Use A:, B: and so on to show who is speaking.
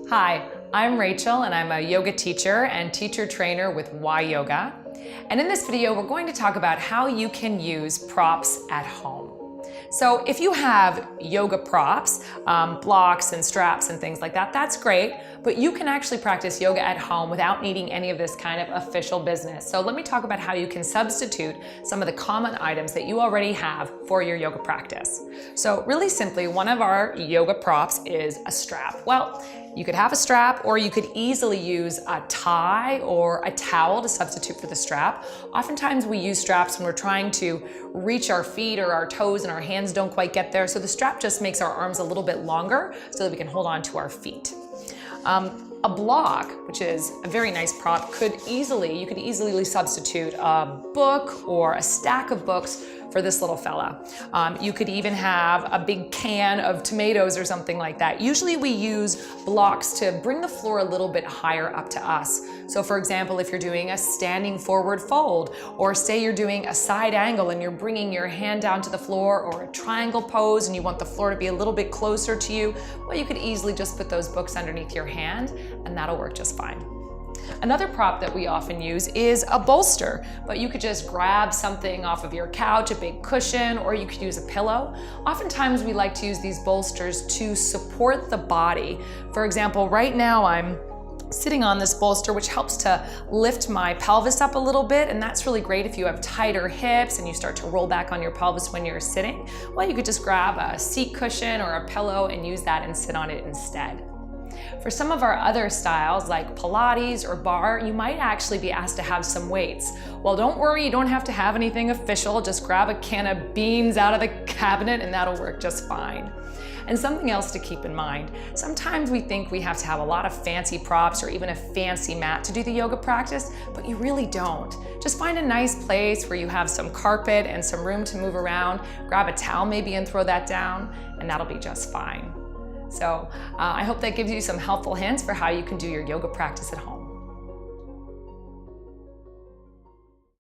A: Hi, I'm Rachel and I'm a yoga teacher and teacher trainer with YYOGA. And in this video, we're going to talk about how you can use props at home. So if you have yoga props, blocks and straps and things like that, that's great, but you can actually practice yoga at home without needing any of this kind of official business. So let me talk about how you can substitute some of the common items that you already have for your yoga practice. So really simply, one of our yoga props is a strap. Well, you could have a strap, or you could easily use a tie or a towel to substitute for the strap. Oftentimes we use straps when we're trying to reach our feet or our toes and our hands don't quite get there. So the strap just makes our arms a little bit longer so that we can hold on to our feet. A block, which is a very nice prop, you could easily substitute a book or a stack of books for this little fella. You could even have a big can of tomatoes or something like that. Usually we use blocks to bring the floor a little bit higher up to us. So for example, if you're doing a standing forward fold, or say you're doing a side angle and you're bringing your hand down to the floor, or a triangle pose and you want the floor to be a little bit closer to you, well, you could easily just put those books underneath your hand and that'll work just fine. Another prop that we often use is a bolster, but you could just grab something off of your couch, a big cushion, or you could use a pillow. Oftentimes we like to use these bolsters to support the body. For example, right now I'm sitting on this bolster, which helps to lift my pelvis up a little bit, and that's really great if you have tighter hips and you start to roll back on your pelvis when you're sitting. Well, you could just grab a seat cushion or a pillow and use that and sit on it instead. For some of our other styles like Pilates or bar, you might actually be asked to have some weights. Well, don't worry, you don't have to have anything official. Just grab a can of beans out of the cabinet and that'll work just fine. And something else to keep in mind, sometimes we think we have to have a lot of fancy props or even a fancy mat to do the yoga practice, but you really don't. Just find a nice place where you have some carpet and some room to move around, grab a towel maybe and throw that down, and that'll be just fine. So I hope that gives you some helpful hints for how you can do your yoga practice at home.